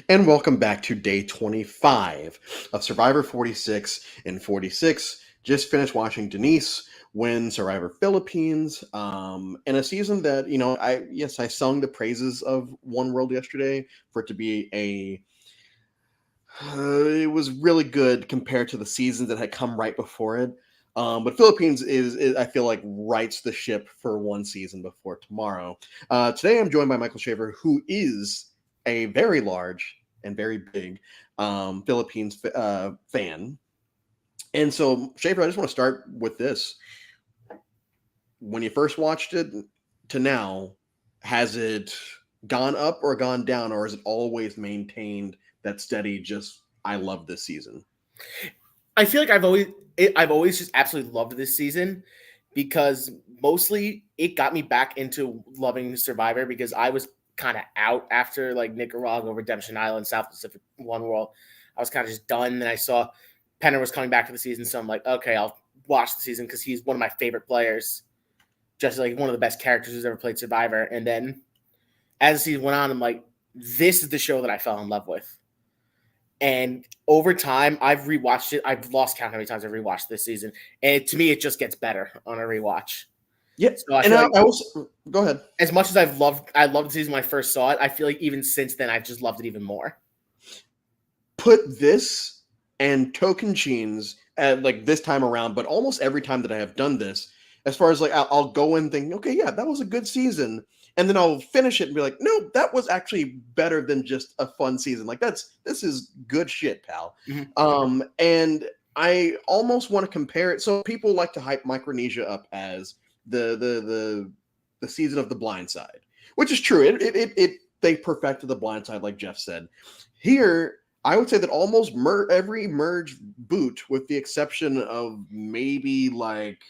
and welcome back to day 25 of Survivor 46 and 46. Just finished watching Denise win Survivor Philippines in a season that, I sung the praises of One World yesterday for it to be it was really good compared to the seasons that had come right before it. But Philippines is, I feel like, rights the ship for one season before tomorrow. Today I'm joined by Michael Shaver, who is a very large and very big Philippines fan. And so, Shaver, I just want to start with this. When you first watched it to now, has it gone up or gone down, or has it always maintained that steady, just, I love this season? I feel like I've always just absolutely loved this season because mostly it got me back into loving Survivor because I was kind of out after like Nicaragua, Redemption Island, South Pacific, One World. I was kind of just done. Then I saw Penner was coming back to the season, so I'm like, okay, I'll watch the season because he's one of my favorite players, just like one of the best characters who's ever played Survivor. And then as the season went on, I'm like, this is the show that I fell in love with. And over time, I've rewatched it. I've lost count how many times I've rewatched this season. And to me, it just gets better on a rewatch. Yeah, So I and feel like I also go ahead. as much as I loved the season when I first saw it, I feel like even since then, I've just loved it even more. Put this and Tocantins at like this time around, but almost every time that I have done this, as far as like I'll go in thinking, okay, yeah, that was a good season, and then I'll finish it and be like, no, that was actually better than just a fun season. Like this is good shit, pal. And I almost want to compare it. So people like to hype Micronesia up as the season of the blind side, which is true. It they perfected the blind side, like Jeff said. Here, I would say that almost every merge boot, with the exception of maybe like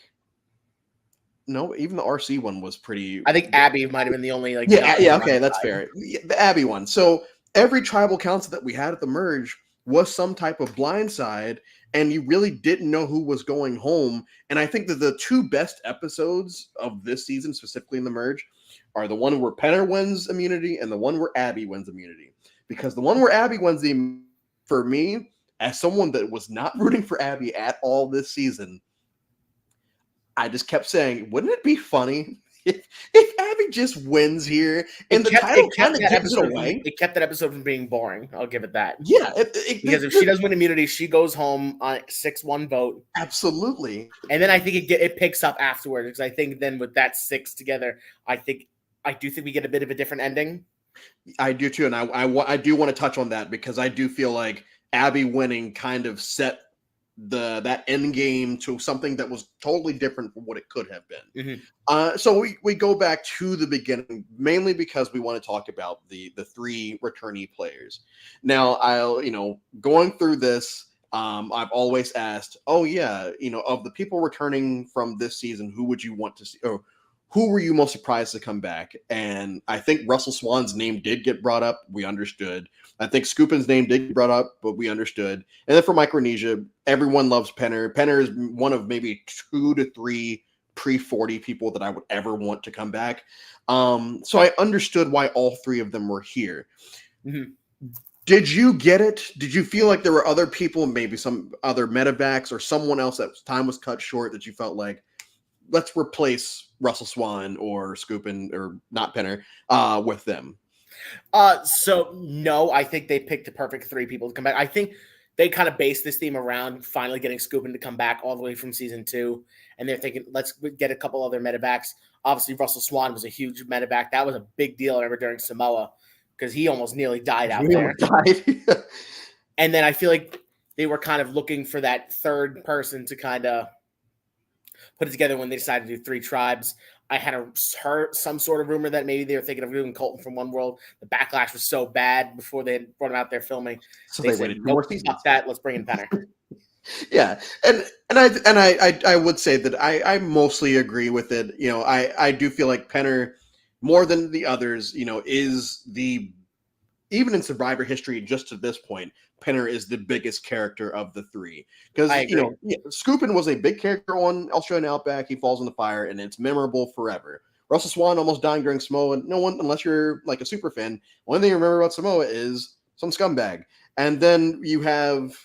no, even the RC one was pretty. I think Abby might have been the only like Yeah, okay, that's fair. Yeah, the Abby one. So every tribal council that we had at the merge was some type of blindside, and you really didn't know who was going home. And I think that the two best episodes of this season, specifically in the merge, are the one where Penner wins immunity and the one where Abby wins immunity. Because the one where Abby wins for me, as someone that was not rooting for Abby at all this season, I just kept saying, wouldn't it be funny if Abby just wins here and the title kind of gives it away? It kept that episode from being boring. I'll give it that. Yeah. Because if she does win immunity, she goes home on a 6-1 vote. Absolutely. And then I think it picks up afterwards because I think then with that 6 together, I do think we get a bit of a different ending. I do too, and I do want to touch on that because I do feel like Abby winning kind of set that end game to something that was totally different from what it could have been. So we go back to the beginning, mainly because we want to talk about the 3 returnee players. Now, going through this, I've always asked, of the people returning from this season, who would you want to see, or who were you most surprised to come back? And I think Russell Swan's name did get brought up. We understood. I think Scoopin's name did get brought up, but we understood. And then for Micronesia, everyone loves Penner. Penner is one of maybe 2 to 3 pre-40 people that I would ever want to come back. So I understood why all 3 of them were here. Did you get it? Did you feel like there were other people, maybe some other medevacs or someone else that time was cut short, that you felt like, let's replace Russell Swan or Scoopin, or not Penner, with them? So no, I think they picked the perfect 3 people to come back. I think they kind of based this theme around finally getting Scoopin to come back all the way from season 2. And they're thinking, let's get a couple other medevacs. Obviously, Russell Swan was a huge medevac. That was a big deal, I remember, during Samoa, because he almost nearly died out there. And then I feel like they were kind of looking for that third person to kind of put it together when they decided to do 3 tribes. I had heard some sort of rumor that maybe they were thinking of doing Colton from One World. The backlash was so bad before they had brought him out there filming. So they waited for more seasons. Stop that. Let's bring in Penner. Yeah, and I would say that I mostly agree with it. I do feel like Penner, more than the others, is the, even in Survivor history, just to this point, Penner is the biggest character of the 3. Because, Scoopin was a big character on Australian Outback. He falls in the fire, and it's memorable forever. Russell Swan almost dying during Samoa. No one, unless you're like a super fan, one thing you remember about Samoa is some scumbag. And then you have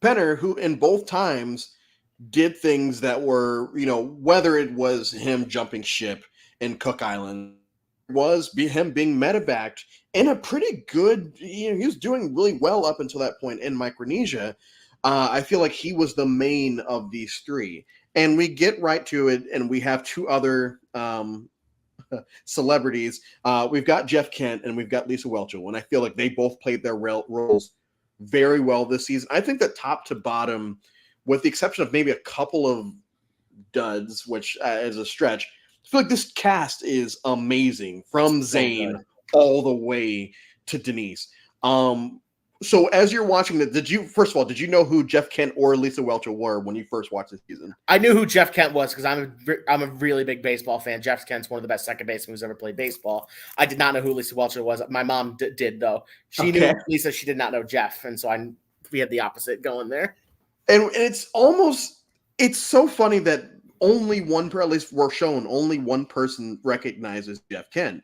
Penner, who in both times did things that were, whether it was him jumping ship in Cook Island, him being medevaced in a pretty good, he was doing really well up until that point in Micronesia. I feel like he was the main of these three. And we get right to it, and we have two other celebrities. We've got Jeff Kent and we've got Lisa Whelchel, and I feel like they both played their roles very well this season. I think that top to bottom, with the exception of maybe a couple of duds, which is a stretch, I feel like this cast is amazing from Zane all the way to Denise. So as you're watching that, did you know who Jeff Kent or Lisa Whelchel were when you first watched this season? I knew who Jeff Kent was because I'm a really big baseball fan. Jeff Kent's one of the best second basemen who's ever played baseball. I did not know who Lisa Whelchel was. My mom did though. She knew Lisa. She did not know Jeff, and so we had the opposite going there. And it's so funny that only one, at least we're shown, only one person recognizes Jeff Kent.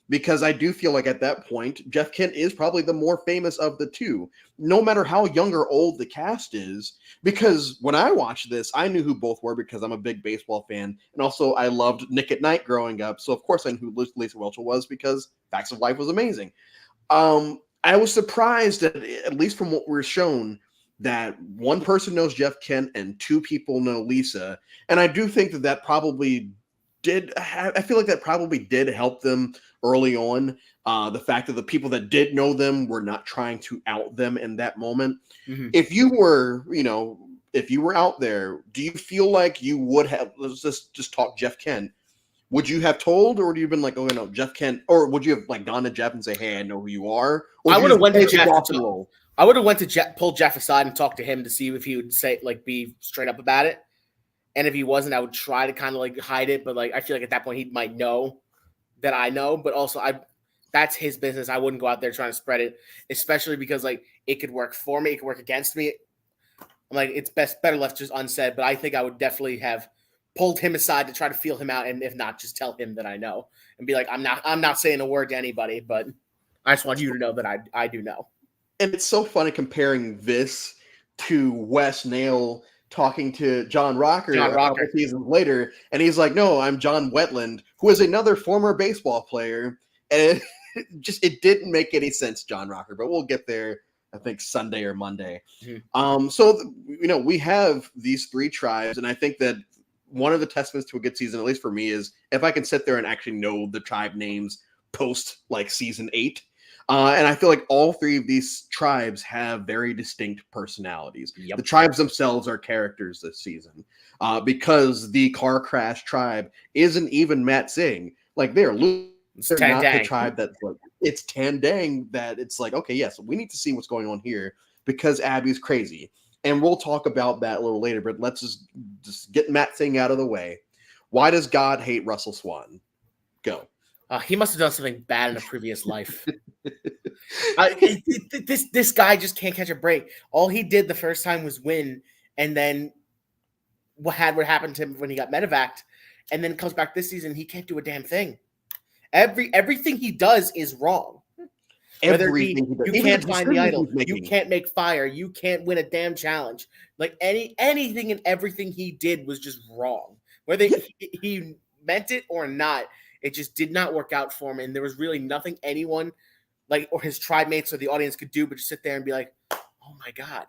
Because I do feel like at that point, Jeff Kent is probably the more famous of the two, no matter how young or old the cast is. Because when I watched this, I knew who both were because I'm a big baseball fan. And also, I loved Nick at Night growing up. So, of course, I knew who Lisa Whelchel was because Facts of Life was amazing. I was surprised that, at least from what we're shown, that one person knows Jeff Kent and two people know Lisa. And I do think that probably I feel like that probably did help them early on. The fact that the people that did know them were not trying to out them in that moment. Mm-hmm. If you were out there, do you feel like you would have, let's just talk Jeff Kent, would you have told, or would you have been like, oh no, Jeff Kent, or would you have like gone to Jeff and say, hey, I know who you are? Or I would have went to Jeff. I would have went to Jeff, pulled Jeff aside and talked to him to see if he would say, like, be straight up about it. And if he wasn't, I would try to kind of like hide it. But like, I feel like at that point he might know that I know, but also that's his business. I wouldn't go out there trying to spread it, especially because like it could work for me. It could work against me. I'm like, it's better left just unsaid, but I think I would definitely have pulled him aside to try to feel him out. And if not, just tell him that I know and be like, I'm not saying a word to anybody, but I just want you to know that I do know. And it's so funny comparing this to Wes Nail talking to John Rocker a couple seasons later, and he's like, no, I'm John Wetland, who is another former baseball player. And it didn't make any sense, John Rocker, but we'll get there, I think, Sunday or Monday. Mm-hmm. So we have these three tribes, and I think that one of the testaments to a good season, at least for me, is if I can sit there and actually know the tribe names post like season 8. And I feel like all three of these tribes have very distinct personalities. Yep. The tribes themselves are characters this season because the car crash tribe isn't even Matt Singh. Like they're not the tribe that's like, it's Tandang that it's like, okay, yes, we need to see what's going on here because Abby's crazy. And we'll talk about that a little later, but let's just get Matt Singh out of the way. Why does God hate Russell Swan? Go. He must have done something bad in a previous life. This guy just can't catch a break. All he did the first time was win, and then what happened to him when he got medevaced, and then comes back this season, he can't do a damn thing. Everything he does is wrong. You can't find the idol. You can't make fire. You can't win a damn challenge. Like anything and everything he did was just wrong. Whether he meant it or not, it just did not work out for him. And there was really nothing anyone like or his tribe mates or the audience could do but just sit there and be like, oh my God.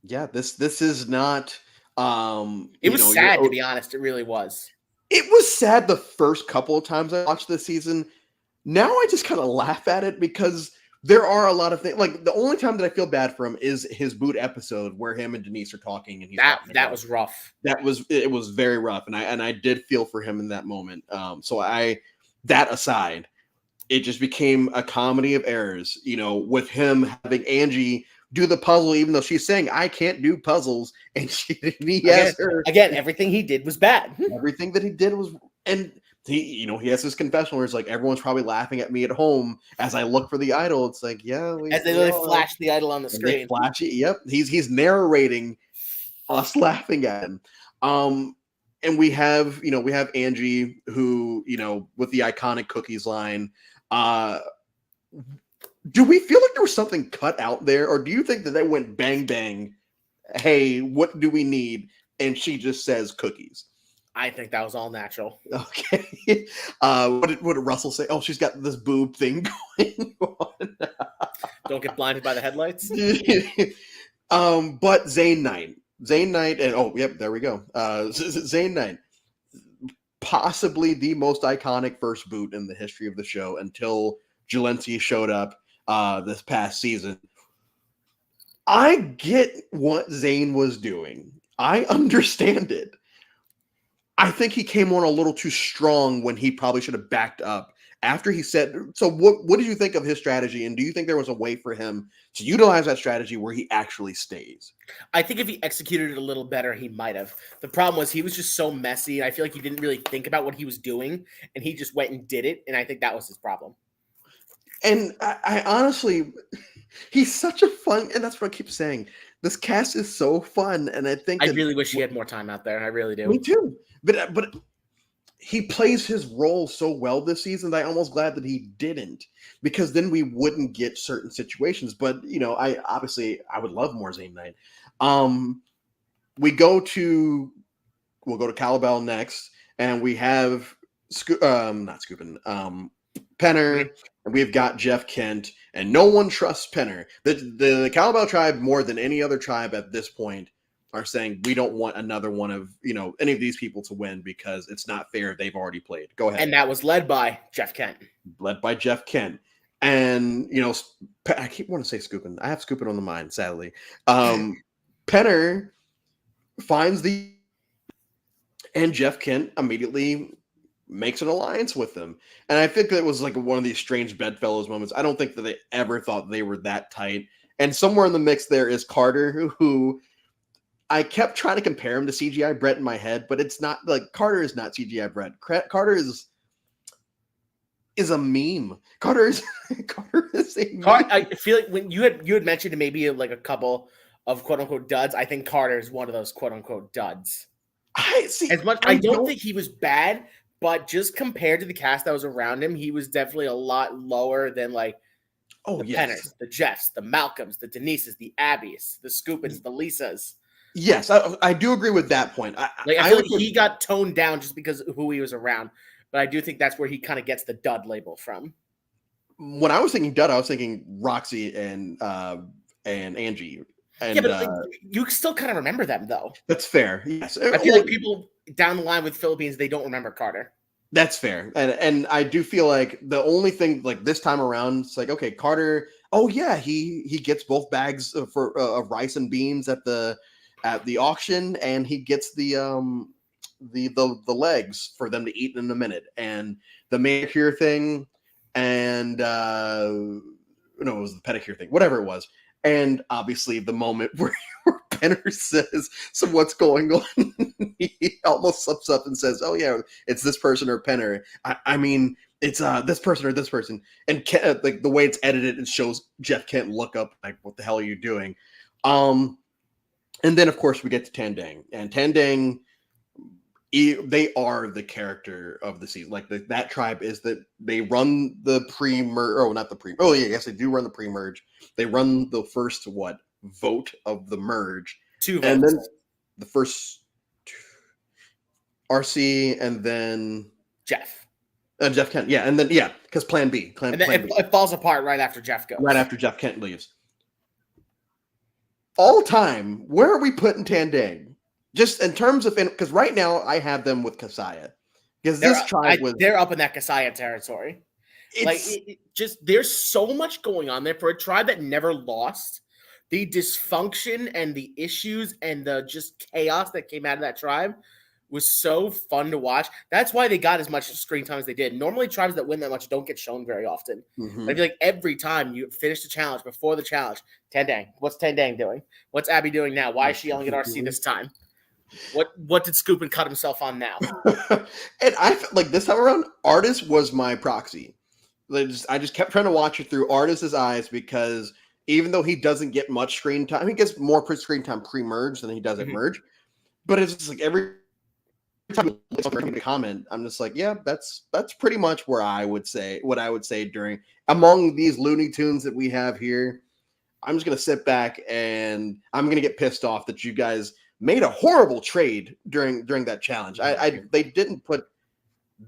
Yeah, this is not it was sad to be honest. It really was. It was sad the first couple of times I watched this season. Now I just kind of laugh at it because there are a lot of things. Like the only time that I feel bad for him is his boot episode where him and Denise are talking, and that was rough. It was very rough, and I did feel for him in that moment. That aside, it just became a comedy of errors. With him having Angie do the puzzle, even though she's saying I can't do puzzles, and everything he did was bad. Everything that he did was and. He has this confession where it's like everyone's probably laughing at me at home as I look for the idol. It's like, as they flash the idol on the screen. Flash it. Yep, he's narrating us laughing at him. And we have Angie who with the iconic cookies line. Do we feel like there was something cut out there, or do you think that they went bang bang? Hey, what do we need? And she just says cookies. I think that was all natural. Okay. What did Russell say? Oh, she's got this boob thing going on. Don't get blinded by the headlights. But Zayn Knight, and oh, yep, there we go. Zayn Knight, possibly the most iconic first boot in the history of the show until Jelenski showed up this past season. I get what Zayn was doing. I understand it. I think he came on a little too strong when he probably should have backed up. After he said, so what did you think of his strategy? And do you think there was a way for him to utilize that strategy where he actually stays? I think if he executed it a little better, he might have. The problem was he was just so messy. I feel like he didn't really think about what he was doing, and he just went and did it. And I think that was his problem. And I honestly, he's such a fun, and that's what I keep saying. This cast is so fun, and I think I really wish he had more time out there. I really do. Me too. But he plays his role so well this season that I'm almost glad that he didn't, because then we wouldn't get certain situations. But I would love more Zayn Knight. We'll go to Calabell next, and we have Penner, and we've got Jeff Kent, and no one trusts Penner. The Calabell tribe more than any other tribe at this point are saying we don't want another one of any of these people to win because it's not fair. They've already played. Go ahead. And that was led by Jeff Kent. And I keep wanting to say Scoopin. I have Scoopin on the mind, sadly. Penner finds and Jeff Kent immediately makes an alliance with them. And I think that was like one of these strange bedfellows moments. I don't think that they ever thought they were that tight. And somewhere in the mix there is Carter, who I kept trying to compare him to CGI Brett in my head, but it's not like Carter is not CGI Brett. Carter is a meme. Carter is a meme. I feel like when you had mentioned maybe like a couple of quote unquote duds, I think Carter is one of those quote unquote duds. I see. I don't think he was bad, but just compared to the cast that was around him, he was definitely a lot lower than like Penners, the Jeffs, the Malcolms, the Denises, the Abbeys, the Scoopins, the Lisas. Yes, I do agree with that point. I feel like he got toned down just because of who he was around, but I do think that's where he kind of gets the dud label from. When I was thinking dud, I was thinking Roxy and Angie. And, but you still kind of remember them, though. That's fair. Yes, I feel like people down the line with Philippines, they don't remember Carter. That's fair, and I do feel like the only thing like this time around, it's like okay, Carter. Oh yeah, he gets both bags of rice and beans at the auction, and he gets the legs for them to eat in a minute, and the manicure thing, and it was the pedicure thing, whatever it was. And obviously the moment where Penner says, so what's going on? He almost slips up and says, oh yeah, it's this person or Penner. I mean, it's this person or this person. And like the way it's edited, it shows Jeff Kent look up like, what the hell are you doing? And then of course we get to Tandang, and Tandang, they are the character of the season. Like that tribe is that they run the pre-merge. Oh, not the pre. Oh yeah, yes, they do run the pre-merge. They run the first vote of the merge. 2 votes. And then the first RC, and then Jeff. Jeff Kent. Yeah, and then because Plan B. And then it falls apart right after Jeff goes. Right after Jeff Kent leaves. All time, where are we putting Tandang? Just in terms of, because right now I have them with Kasaya, because they're up in that Kasaya territory. There's so much going on there for a tribe that never lost. The dysfunction and the issues and the just chaos that came out of that tribe was so fun to watch. That's why they got as much screen time as they did. Normally, tribes that win that much don't get shown very often. Mm-hmm. I feel like every time you finish the challenge, before the challenge, Tandang, what's Tandang doing? What's Abby doing now? Why is she yelling at RC this time? What did Scoop and cut himself on now? And I felt like this time around, Artis was my proxy. I just kept trying to watch it through Artis's eyes, because even though he doesn't get much screen time, he gets more screen time pre-merge than he does at merge. But it's just like every time I comment, I'm just like, yeah, that's pretty much where I would say what I would say during among these Looney Tunes that we have here. I'm just gonna sit back and I'm gonna get pissed off that you guys made a horrible trade during that challenge. They didn't put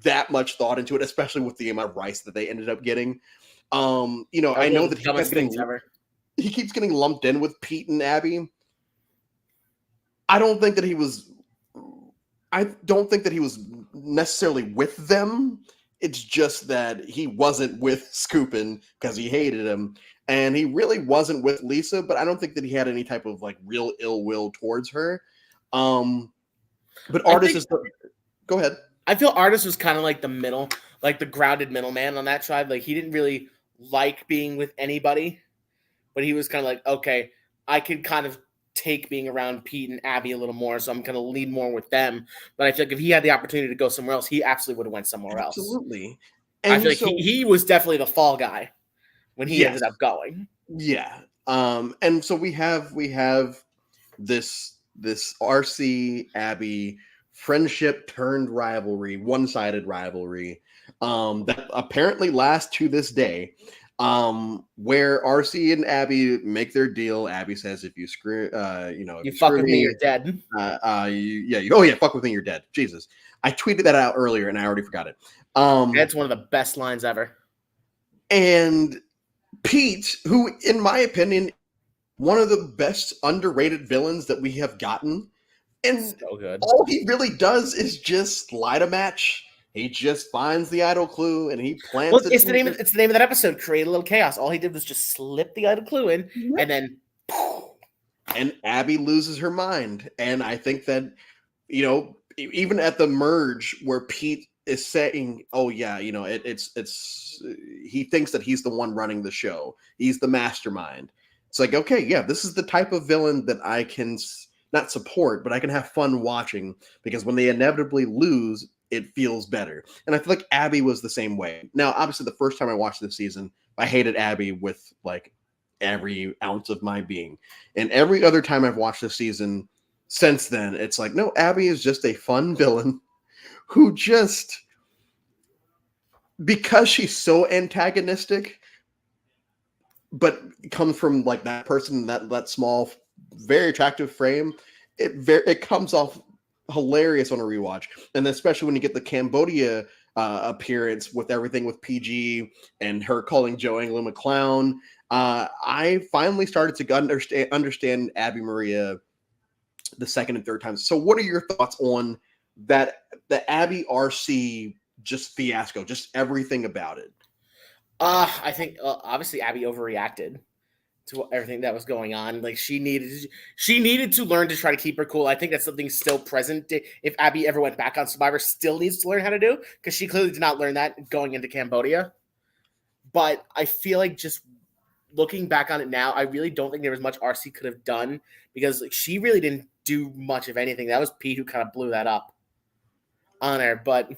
that much thought into it, especially with the amount of rice that they ended up getting. I know that he keeps getting lumped in with Pete and Abby. I don't think that he was necessarily with them. It's just that he wasn't with Scoopin because he hated him, and he really wasn't with Lisa. But I don't think that he had any type of like real ill will towards her. But Artis go ahead. I feel Artis was kind of like the middle, like the grounded middleman on that tribe. Like he didn't really like being with anybody, but he was kind of like, okay, I could kind of take being around Pete and Abby a little more, so I'm going to lead more with them. But I feel like if he had the opportunity to go somewhere else, he absolutely would have went somewhere else. Absolutely. And I feel like he was definitely the fall guy when he ended up going. Yeah. And so we have this RC Abby friendship turned rivalry, one-sided rivalry, that apparently lasts to this day. Where RC and Abby make their deal. Abby says, "If you screw, you fuck with me, you're dead." Fuck with me, you're dead. Jesus, I tweeted that out earlier and I already forgot it. That's one of the best lines ever. And Pete, who, in my opinion, one of the best underrated villains that we have gotten, and so good. All he really does is just light a match. He just finds the idol clue and he plants it. It's the name of that episode, Create a Little Chaos. All he did was just slip the idol clue in, and then and Abby loses her mind. And I think that, even at the merge where Pete is saying, "Oh yeah, it's he thinks that he's the one running the show. He's the mastermind." It's like, okay, yeah, this is the type of villain that I can not support, but I can have fun watching, because when they inevitably lose, it feels better. And I feel like Abby was the same way. Now, obviously, the first time I watched this season, I hated Abby with like every ounce of my being. And every other time I've watched this season since then, it's like, no, Abby is just a fun villain who just, because she's so antagonistic, but comes from like that person, that small, very attractive frame, it comes off hilarious on a rewatch. And especially when you get the Cambodia appearance with everything with PG and her calling Joe Anglo a clown, I finally started to understand Abby Maria the second and third time. So what are your thoughts on that, the Abby RC just fiasco, just everything about it? I think obviously Abby overreacted to everything that was going on. Like she needed to learn to try to keep her cool. I think that's something still present. If Abby ever went back on Survivor, still needs to learn how to do, because she clearly did not learn that going into Cambodia. But I feel like, just looking back on it now, I really don't think there was much RC could have done, because like, she really didn't do much of anything. That was Pete who kind of blew that up on her. But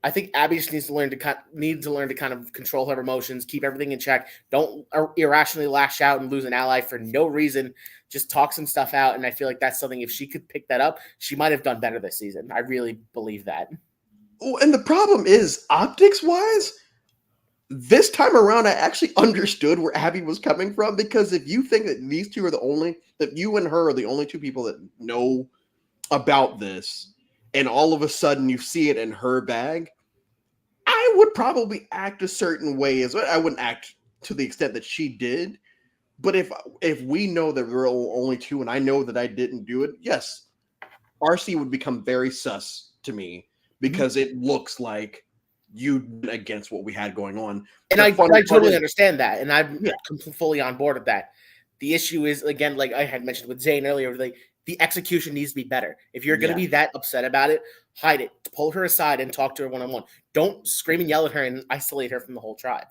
I think Abby just needs to learn to kind of control her emotions, keep everything in check. Don't irrationally lash out and lose an ally for no reason. Just talk some stuff out, and I feel like that's something, if she could pick that up, she might have done better this season. I really believe that. Oh, and the problem is, optics-wise, this time around, I actually understood where Abby was coming from, because if you think that these two are that you and her are the only two people that know about this, and all of a sudden you see it in her bag, I would probably act a certain way as well. I wouldn't act to the extent that she did, but if we know that we're only two and I know that I didn't do it, yes, RC would become very sus to me, because it looks like you went against what we had going on. And I totally understand that, and I'm fully on board with that. The issue is, again, like I had mentioned with Zane earlier, like the execution needs to be better. If you're going to be that upset about it, hide it. Pull her aside and talk to her one-on-one. Don't scream and yell at her and isolate her from the whole tribe.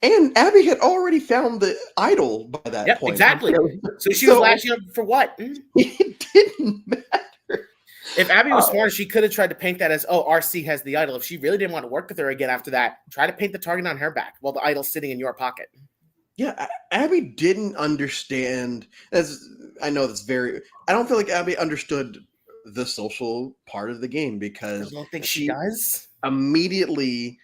And Abby had already found the idol by that point. Exactly. So she was lashing up for what? It didn't matter. If Abby was smart, she could have tried to paint that as, RC has the idol. If she really didn't want to work with her again after that, try to paint the target on her back while the idol's sitting in your pocket. Yeah, Abby didn't understand. I don't feel like Abby understood the social part of the game I because don't think she she does. immediately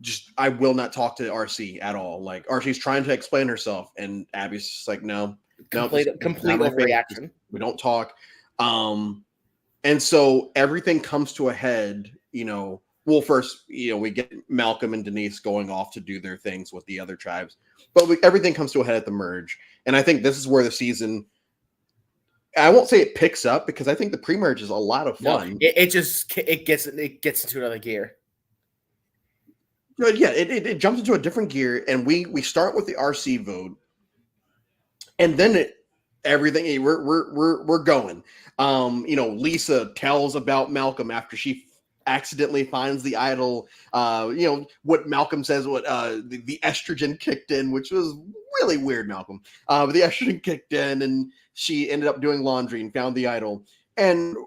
just I will not talk to RC at all. Like RC's trying to explain herself, and Abby's just like, no, Complete not my face. overreaction. We don't talk. And so everything comes to a head, well, first, we get Malcolm and Denise going off to do their things with the other tribes, but everything comes to a head at the merge. And I think this is where the season, I won't say it picks up because I think the pre-merge is a lot of fun. No, it gets into another gear. But yeah, it jumps into a different gear, and we start with the RC vote, and then everything we're going. Lisa tells about Malcolm after she accidentally finds the idol. What Malcolm says, what the estrogen kicked in, which was really weird, Malcolm. But the estrogen kicked in, and she ended up doing laundry and found the idol. And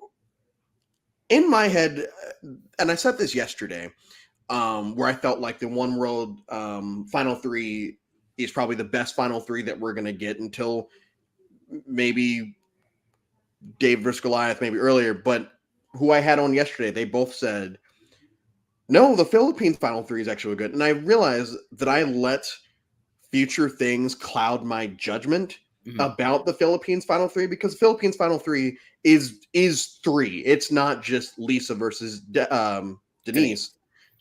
in my head, and I said this yesterday, where I felt like the One World Final Three is probably the best Final Three that we're going to get until maybe Dave versus Goliath, maybe earlier. But who I had on yesterday, they both said, no, the Philippines Final Three is actually good. And I realized that I let future things cloud my judgment about the Philippines Final Three because Philippines Final Three is three. It's not just Lisa versus Denise.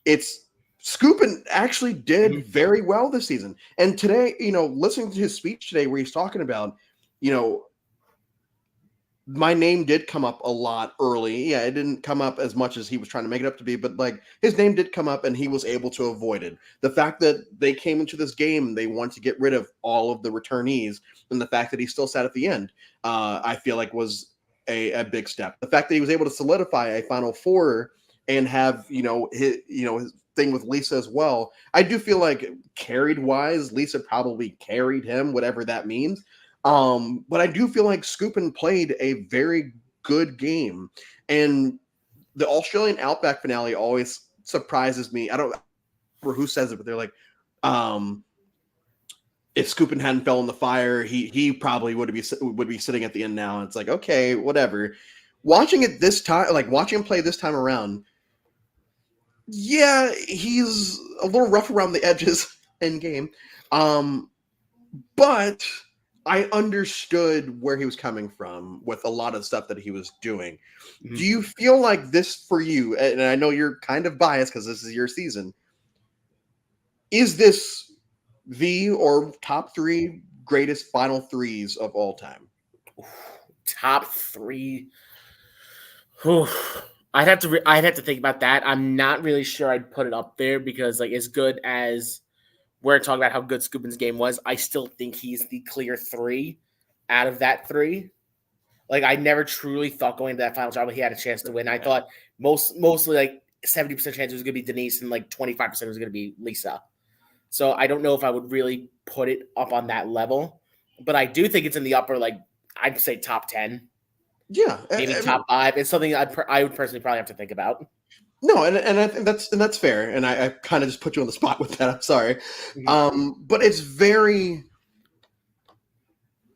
It's Scoopin actually did very well this season. And today, listening to his speech today where he's talking about, my name did come up a lot early. Yeah, it didn't come up as much as he was trying to make it up to be, but like his name did come up and he was able to avoid it. The fact that they came into this game, they wanted to get rid of all of the returnees, and the fact that he still sat at the end, I feel like was a big step. The fact that he was able to solidify a Final Four and have his thing with Lisa as well. I do feel like carried wise, Lisa probably carried him, whatever that means. But I do feel like Scoopin played a very good game, and the Australian Outback finale always surprises me. I don't remember who says it, but they're like, if Scoopin hadn't fell in the fire, he probably would be sitting at the end now. And it's like, okay, whatever. Watching it this time, like watching him play this time around, yeah, he's a little rough around the edges in game, but I understood where he was coming from with a lot of stuff that he was doing. Mm-hmm. Do you feel like this for you, and I know you're kind of biased because this is your season, is this the or top three greatest Final Threes of all time? Top three? I'd have to think about that. I'm not really sure I'd put it up there because like as good as we're talking about how good Scoopin's game was, I still think he's the clear three out of that three. Like I never truly thought going to that final job he had a chance to win. I thought mostly like 70% chance it was going to be Denise and like 25% was going to be Lisa. So I don't know if I would really put it up on that level, but I do think it's in the upper, like I'd say top 10. Yeah, maybe top 5. It's something I would personally probably have to think about. No, and I think that's fair. And I kind of just put you on the spot with that. I'm sorry, but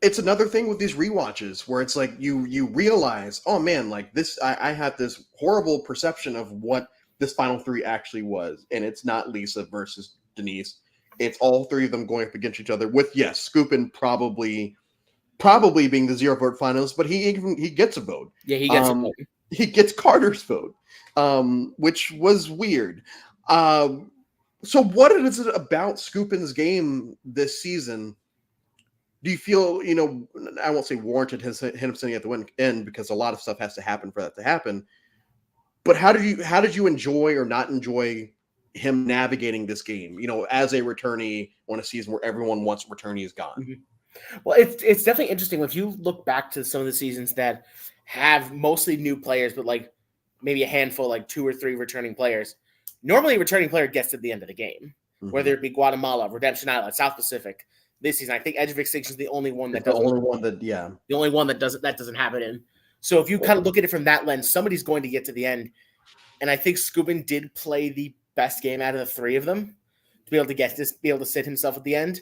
it's another thing with these rewatches where it's like you realize, oh man, like this, I have this horrible perception of what this Final Three actually was, and it's not Lisa versus Denise. It's all three of them going up against each other. With Scoopin probably being the 0 vote finalist, but he gets a vote. Yeah, he gets a vote. He gets Carter's vote, which was weird. So what is it about Scoopin's game this season? Do you feel, I won't say warranted him sitting at the end because a lot of stuff has to happen for that to happen. But how did you enjoy or not enjoy him navigating this game, as a returnee on a season where everyone wants returnees gone? Mm-hmm. Well, it's definitely interesting if you look back to some of the seasons that have mostly new players, but like maybe a handful, like 2 or 3 returning players. Normally, a returning player gets to the end of the game, whether it be Guatemala, Redemption Island, South Pacific. This season, I think Edge of Extinction is the only one that doesn't. The only one that doesn't happen in. So if you kind of look at it from that lens, somebody's going to get to the end, and I think Scoopin did play the best game out of the 3 of them to be able to sit himself at the end.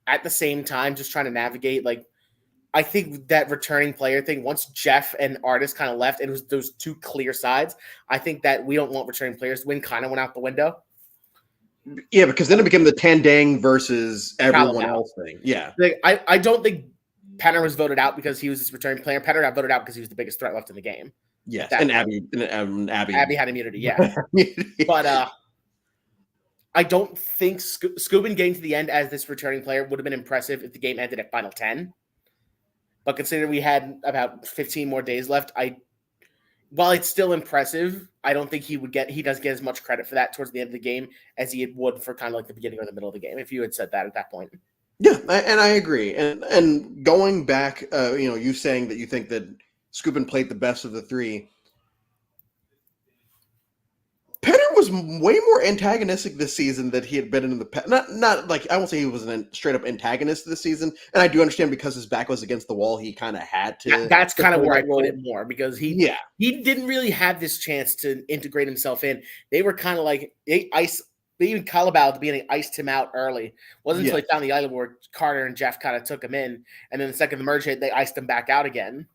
At the same time, just trying to navigate, like, I think that returning player thing, once Jeff and Artis kind of left, and it was those two clear sides, I think that we don't want returning players to win kind of went out the window. Yeah, because then it became the Tandang versus everyone Calabao. else thing. Yeah. Like, I don't think Penner was voted out because he was this returning player. Penner got voted out because he was the biggest threat left in the game. Yes, and Abby had immunity, yeah. But I don't think Scooban getting to the end as this returning player would have been impressive if the game ended at Final 10. But considering we had about 15 more days left, while it's still impressive, I don't think he doesn't get as much credit for that towards the end of the game as he would for kind of like the beginning or the middle of the game, if you had said that at that point. Yeah, and I agree. And going back, you saying that you think that Scooban played the best of the three. Penner was way more antagonistic this season than he had been in the past. Not like I won't say he was a straight up antagonist this season, and I do understand because his back was against the wall, he kind of had to. That's kind of where I put it more because he didn't really have this chance to integrate himself in. They were kind of like even Calabao at the beginning iced him out early. It wasn't until they found the island where Carter and Jeff kind of took him in, and then the second the merge hit, they iced him back out again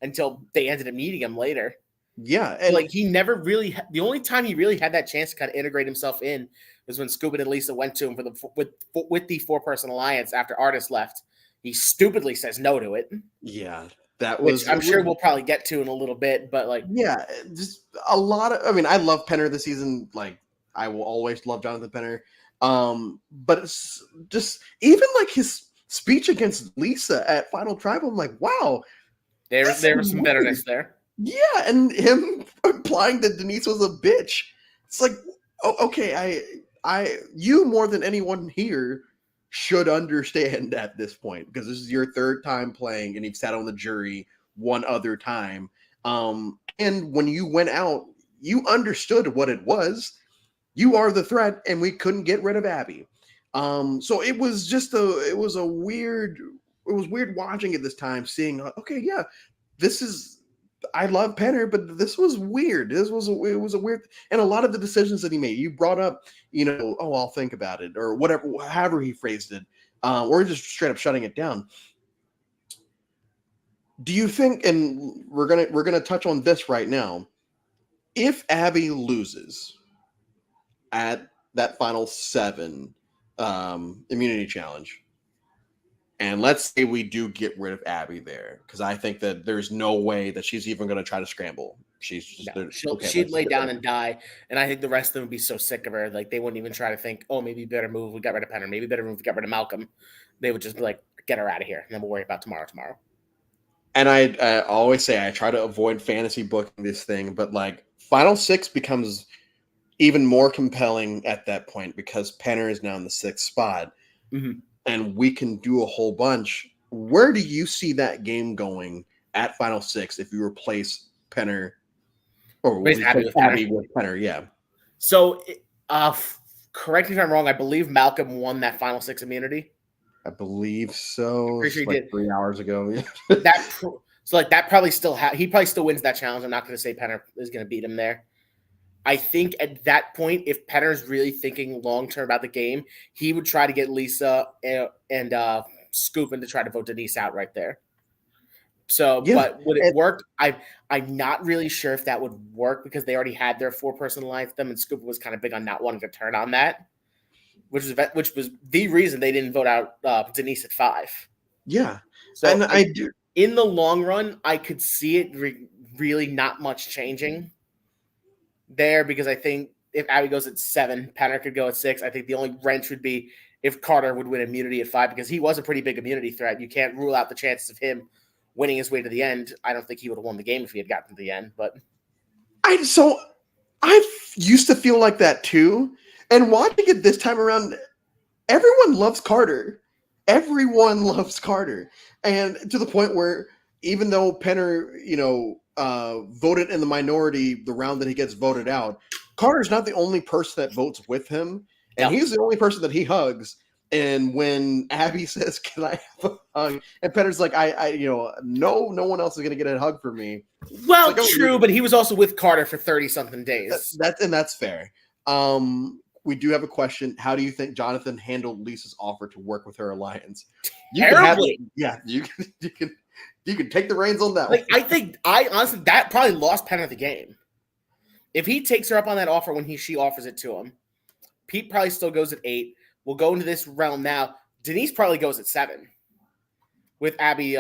until they ended up meeting him later. Yeah, and like he never really. The only time he really had that chance to kind of integrate himself in was when Scooban and Lisa went to him with the 4-person alliance after Artis left. He stupidly says no to it. Yeah, that was. Which I'm sure we'll probably get to in a little bit, but like, yeah, just a lot of. I mean, I love Penner this season. Like, I will always love Jonathan Penner. But it's just even like his speech against Lisa at Final Tribal. I'm like, wow, there was some bitterness there. Yeah, and him implying that Denise was a bitch. It's like, okay, you more than anyone here should understand at this point because this is your third time playing and you've sat on the jury one other time. And when you went out, you understood what it was. You are the threat, and we couldn't get rid of Abby. So it was weird watching it this time, seeing, okay, yeah, I love Penner, but this was weird. It was a weird, and a lot of the decisions that he made. You brought up, I'll think about it, or whatever, however he phrased it, or just straight up shutting it down. Do you think? And we're gonna touch on this right now. If Abby loses at that final 7 immunity challenge, and let's say we do get rid of Abby there, because I think that there's no way that she's even going to try to scramble. She's just she'd lay down and die, and I think the rest of them would be so sick of her, like they wouldn't even try to think, oh, maybe better move, we got rid of Penner, maybe better move, we got rid of Malcolm. They would just be like, get her out of here, and then we'll worry about tomorrow. And I always say I try to avoid fantasy booking this thing, but like Final 6 becomes even more compelling at that point because Penner is now in the 6th spot. Mm-hmm. And we can do a whole bunch. Where do you see that game going at Final 6 if you replace Penner or Abby with Penner? Yeah. So, correct me if I'm wrong. I believe Malcolm won that Final 6 immunity. I believe so. Pretty sure he did 3 hours ago. that probably still he probably still wins that challenge. I'm not going to say Penner is going to beat him there. I think at that point, if Penner's really thinking long-term about the game, he would try to get Lisa and Scooban to try to vote Denise out right there. So, yeah. But would it work? I'm not really sure if that would work because they already had their 4-person alliance with them, and Scooban was kind of big on not wanting to turn on that, which was the reason they didn't vote out Denise at 5. Yeah. So and I do. In the long run, I could see it really not much changing there because I think if Abby goes at 7, Penner could go at 6. I think the only wrench would be if Carter would win immunity at 5 because he was a pretty big immunity threat. You can't rule out the chances of him winning his way to the end. I don't think he would have won the game if he had gotten to the end. But I used to feel like that too. And watching it this time around, everyone loves Carter. Everyone loves Carter. And to the point where even though Penner, voted in the minority the round that he gets voted out, Carter's not the only person that votes with him, and he's the only person that he hugs. And when Abby says, "Can I have a hug?" and Penner's like, no one else is gonna get a hug from me." Well, like, true, but he was also with Carter for 30-something days. That's fair. We do have a question. How do you think Jonathan handled Lisa's offer to work with her alliance? You can have terribly. you can take the reins on that Like, one. I honestly, that probably lost Penner the game. If he takes her up on that offer when she offers it to him, Pete probably still goes at 8. We'll go into this realm now. Denise probably goes at 7 with Abby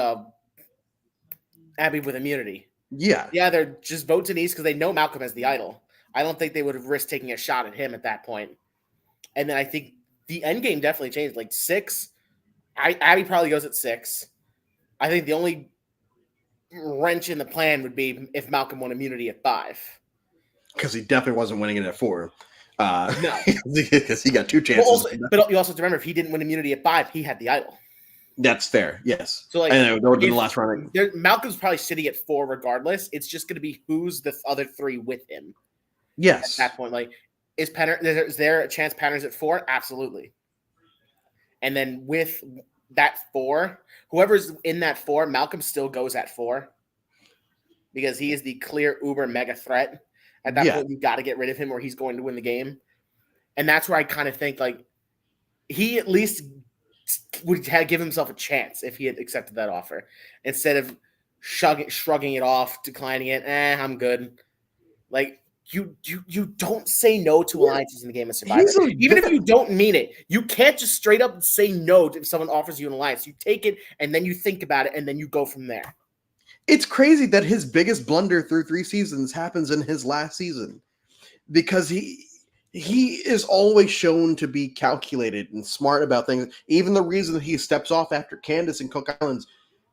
with immunity. Yeah. Yeah, they're just vote Denise because they know Malcolm as the idol. I don't think they would have risked taking a shot at him at that point. And then I think the end game definitely changed. Like 6, Abby probably goes at 6. I think the only wrench in the plan would be if Malcolm won immunity at 5. Because he definitely wasn't winning it at 4. No. Because he got 2 chances. But you also have to remember, if he didn't win immunity at 5, he had the idol. That's fair, yes. So, like, and that would have been the last round. Malcolm's probably sitting at 4 regardless. It's just going to be who's the other 3 with him. Yes. At that point, like, is there a chance Penner's at 4? Absolutely. And then with that 4, whoever's in that 4, Malcolm still goes at 4 because he is the clear uber mega threat. At that point, you got to get rid of him or he's going to win the game. And that's where I kind of think, like, he at least would give himself a chance if he had accepted that offer instead of shrugging it off, declining it. I'm good. Like, you don't say no to alliances in the game of Survivor. Even if you don't mean it, you can't just straight up say no if someone offers you an alliance. You take it and then you think about it and then you go from there. It's crazy that his biggest blunder through 3 seasons happens in his last season because he is always shown to be calculated and smart about things. Even the reason that he steps off after Candace and Cook Islands,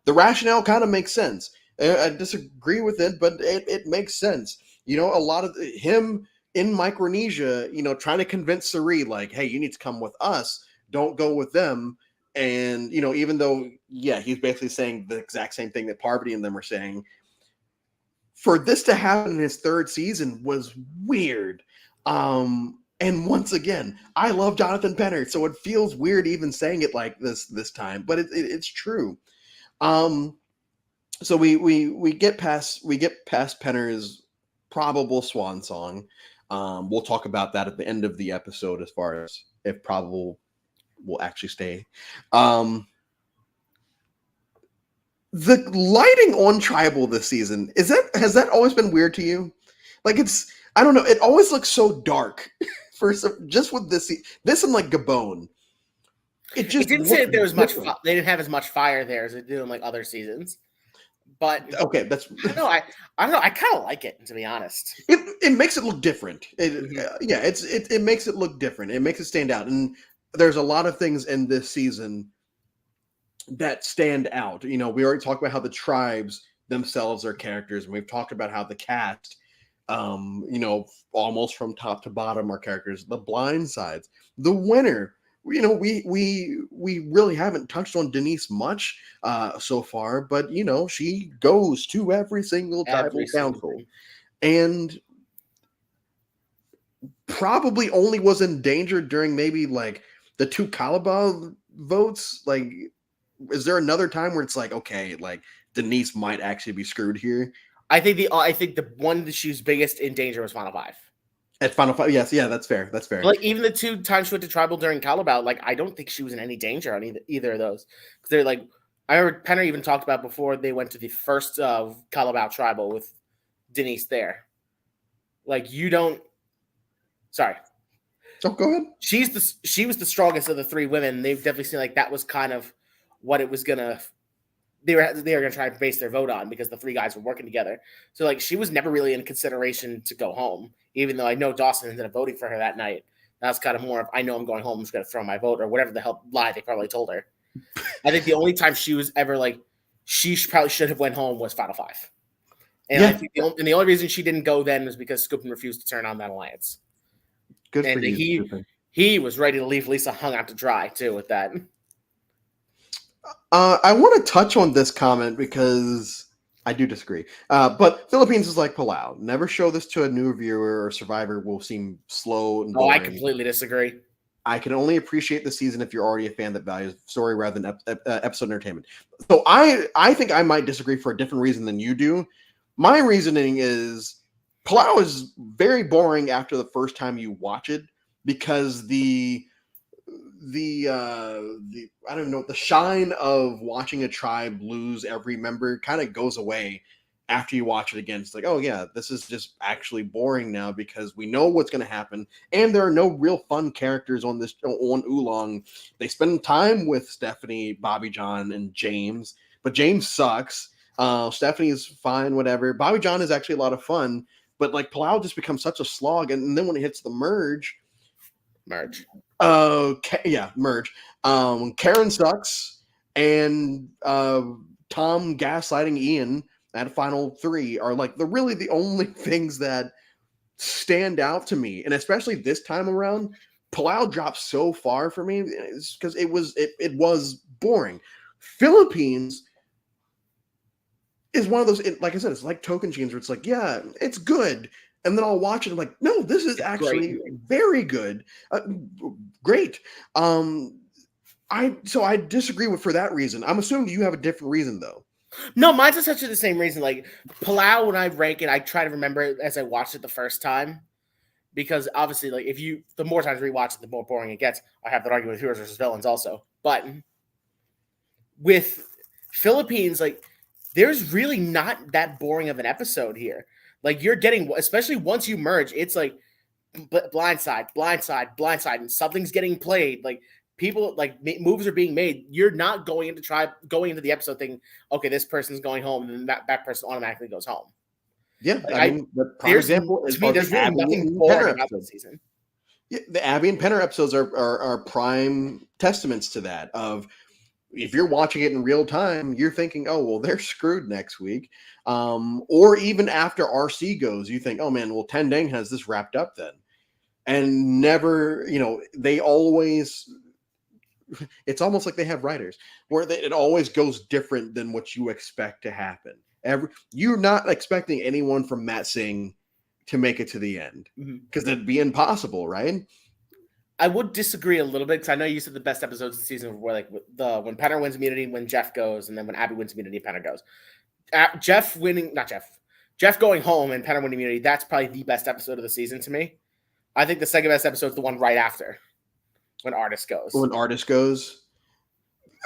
the rationale kind of makes sense. I disagree with it, but it makes sense. You know, a lot of him in Micronesia, you know, trying to convince Sari, like, hey, you need to come with us. Don't go with them. And, you know, even though, yeah, he's basically saying the exact same thing that Parvati and them are saying, for this to happen in his 3rd season was weird. And once again, I love Jonathan Penner, so it feels weird even saying it like this time, but it's true. So we get past Penner's probable swan song. We'll talk about that at the end of the episode as far as if probable will actually stay. The lighting on Tribal this season, has that always been weird to you? Like, I don't know, it always looks so dark just with this and like Gabon. It didn't say that there was much they didn't have as much fire there as they do in like other seasons. But okay, that's I don't know. I don't know. I kind of like it, to be honest. It makes it look different. It makes it look different. It makes it stand out. And there's a lot of things in this season that stand out. You know, we already talked about how the tribes themselves are characters, and we've talked about how the cast, you know, almost from top to bottom are characters. The blind sides, the winner. You know, we really haven't touched on Denise much so far, but you know, she goes to every single tribal council and probably only was in danger during maybe like the 2 Kalaba votes. Like, is there another time where it's like, okay, like Denise might actually be screwed here? I think the one that she was biggest in danger was Final 5. At Final 5, yes, yeah, that's fair. That's fair. Like, even the 2 times she went to Tribal during Calabout, like, I don't think she was in any danger on either of those. Because they're like, I heard Penner even talked about before they went to the first Calabout Tribal with Denise there. Like, you don't. Sorry. Oh, go ahead. She was the strongest of the 3 women. They've definitely seen like that was kind of what it was gonna. They were gonna try to base their vote on because the 3 guys were working together. So like she was never really in consideration to go home, even though I know Dawson ended up voting for her that night. That's kind of more of I know I'm going home. I'm just gonna throw my vote or whatever the hell lie they probably told her. I think the only time she was ever like she probably should have went home was Final 5. And I think the only reason she didn't go then was because Scoopin refused to turn on that alliance. Good for you. He was ready to leave Lisa hung out to dry too with that. I want to touch on this comment because I do disagree. But Philippines is like Palau. Never show this to a new viewer or survivor will seem slow and boring. I completely disagree. I can only appreciate the season if you're already a fan that values story rather than episode entertainment. So I think I might disagree for a different reason than you do. My reasoning is Palau is very boring after the first time you watch it because the the I don't know, the shine of watching a tribe lose every member kind of goes away after you watch it again. It's like, oh yeah, this is just actually boring now because we know what's going to happen, and there are no real fun characters on Oolong. They spend time with Stephanie, Bobby John, and James, but James sucks. Stephanie is fine, whatever. Bobby John is actually a lot of fun, but like Palau just becomes such a slog, and then when it hits the merge. Merge. Merge. Karen sucks, and Tom gaslighting Ian at Final 3 are like the only things that stand out to me, and especially this time around, Palau dropped so far for me because it was boring. Philippines is one of those, like I said, it's like Token Chains where it's like, yeah, it's good. And then I'll watch it. I'm like, no, this is actually great. Very good. Great. I disagree with for that reason. I'm assuming you have a different reason though. No, mine's essentially the same reason. Like Palau, when I rank it, I try to remember it as I watched it the first time. Because obviously, like the more times we watch it, the more boring it gets. I have that argument with heroes versus villains also. But with Philippines, like there's really not that boring of an episode here. Like you're getting, especially once you merge, it's like blindside, and something's getting played. Like people, like moves are being made. You're not going into the episode thinking, okay, this person's going home, and then that person automatically goes home. Yeah, like, I mean, the prime example is there's really nothing boring about this season. Yeah, the Abby and Penner episodes are prime testaments to that. Of if you're watching it in real time, you're thinking, oh, well, they're screwed next week. Or even after RC goes, you think, oh, man, well, Tendang has this wrapped up then. And never, they always, it's almost like they have writers where it always goes different than what you expect to happen. You're not expecting anyone from Matt Singh to make it to the end because that'd be impossible, right? I would disagree a little bit because I know you said the best episodes of the season were like when Penner wins immunity, when Jeff goes, and then when Abby wins immunity, Penner goes. Jeff going home and Penner winning immunity, that's probably the best episode of the season to me. I think the second best episode is the one right after when Artist goes. When Artist goes.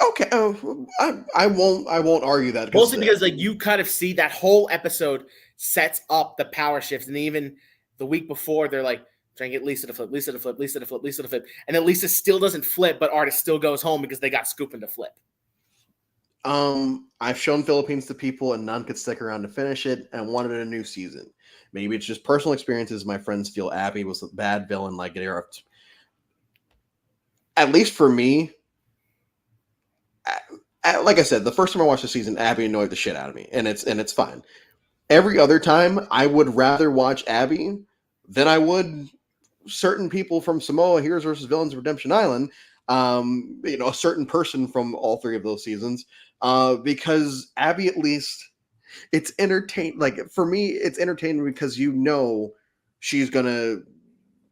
Okay, I won't argue that. Mostly because like you kind of see that whole episode sets up the power shifts, and even the week before they're like trying to get Lisa to flip, and then Lisa still doesn't flip, but Artist still goes home because they got Scoop into flip. I've shown Philippines to people, and none could stick around to finish it, and wanted a new season. Maybe it's just personal experiences. My friends feel Abby was a bad villain, like at least for me. Like I said, the first time I watched the season, Abby annoyed the shit out of me, and it's fine. Every other time, I would rather watch Abby than I would certain people from Samoa, Heroes versus Villains, Redemption Island. A certain person from all three of those seasons, because Abby, at least, it's entertaining. Like for me, it's entertaining because she's gonna.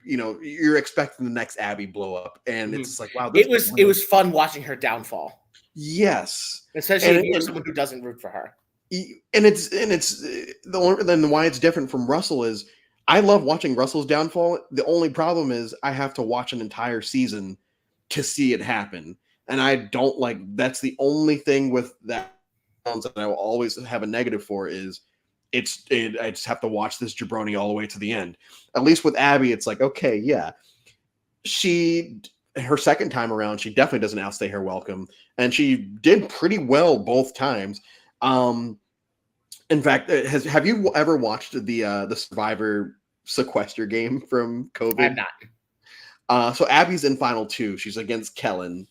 You're expecting the next Abby blow up, and it's just like, wow. It was fun watching her downfall. Yes, especially if you're someone who doesn't root for her. And it's then why it's different from Russell is I love watching Russell's downfall. The only problem is I have to watch an entire season to see it happen, and I don't like. That's the only thing with that that I will always have a negative for is I just have to watch this jabroni all the way to the end. At least with Abby, it's like, okay, yeah, her second time around, she definitely doesn't outstay her welcome, and she did pretty well both times. In fact, have you ever watched the Survivor sequester game from COVID? I'm not. So Abby's in Final 2. She's against Kellen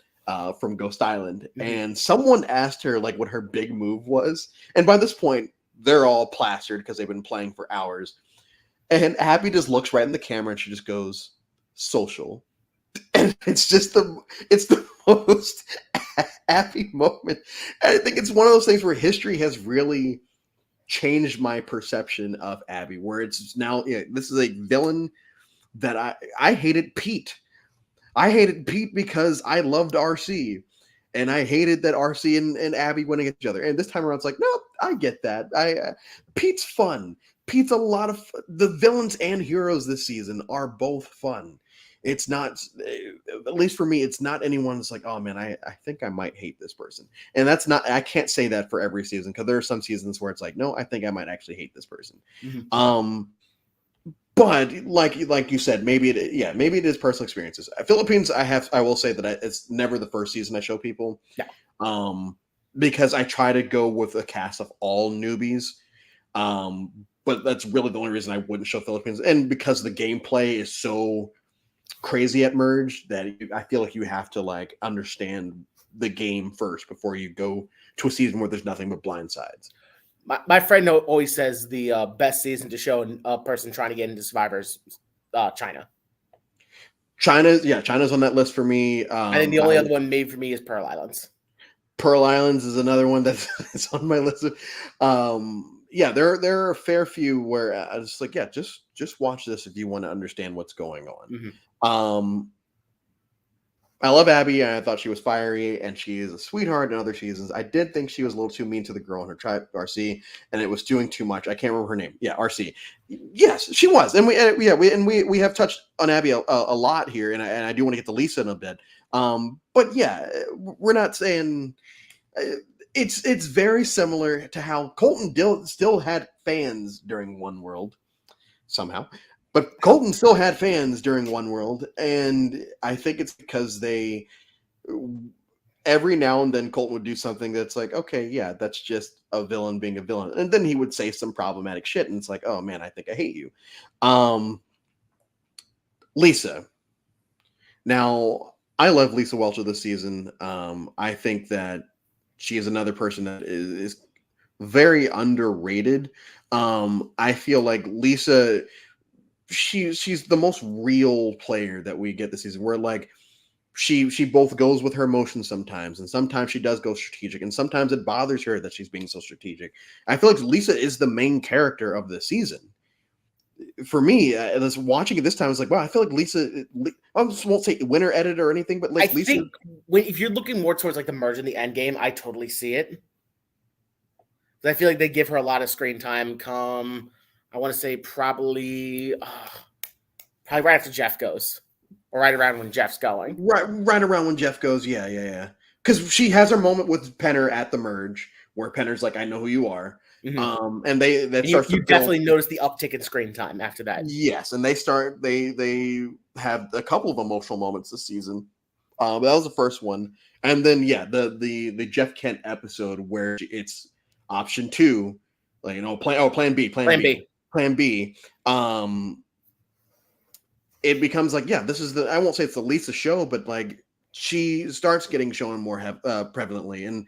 from Ghost Island, and someone asked her like what her big move was, and by this point, they're all plastered because they've been playing for hours. And Abby just looks right in the camera and she just goes, social. And it's the most happy moment. And I think it's one of those things where history has really changed my perception of Abby, where it's now, this is a villain that I hated Pete. I hated Pete because I loved RC. And I hated that RC and Abby went against each other. And this time around, it's like, no, I get that. Pete's fun. Pete's a lot of fun. The villains and heroes this season are both fun. it's not, at least for me, it's not anyone that's like, oh man, I think I might hate this person. And that's not, I can't say that for every season, because there are some seasons where it's like, no, I think I might actually hate this person. But like you said, maybe maybe it is personal experiences. Philippines, I will say that it's never the first season I show people. Because I try to go with a cast of all newbies. But that's really the only reason I wouldn't show Philippines, and because the gameplay is so crazy at Merge that I feel like you have to like understand the game first before you go to a season where there's nothing but blind sides. My friend always says the best season to show a person trying to get into Survivor's China. China's on that list for me. And then the only other one made for me is Pearl Islands. Pearl Islands is another one that's on my list. There are a fair few where I was like, just watch this if you want to understand what's going on. I love Abby, and I thought she was fiery, and she is a sweetheart in other seasons. I did think she was a little too mean to the girl in her tribe, RC, and it was doing too much. I can't remember her name. Yeah, RC. Yes, she was, and we have touched on Abby a lot here, and I do want to get to Lisa in a bit. But yeah, we're not saying it's very similar to how Colton still had fans during One World somehow. But Colton still had fans during One World, and I think it's because every now and then Colton would do something that's like, okay, yeah, that's just a villain being a villain. And then he would say some problematic shit, and it's like, oh man, I think I hate you. Lisa. Now, I love Lisa Welcher this season. I think that she is another person that is very underrated. I feel like Lisa... she's the most real player that we get this season, where like she both goes with her emotions sometimes, and sometimes she does go strategic, and sometimes it bothers her that she's being so strategic. I feel like Lisa is the main character of the season. For me, watching it this time, I was like, wow, I feel like Lisa, I won't say winner edit or anything, but like I Lisa... think if you're looking more towards like the Merge in the end game, I totally see it. I feel like they give her a lot of screen time. I want to say probably right after Jeff goes, or right around when Jeff's going. Right around when Jeff goes, yeah. Because she has her moment with Penner at the Merge, where Penner's like, "I know who you are," and you definitely notice the uptick in screen time after that. Yes, and they have a couple of emotional moments this season. But that was the first one, and then the Jeff Kent episode where it's option 2, like plan B. It becomes like, this is I won't say it's the Lisa show, but like she starts getting shown more prevalently, and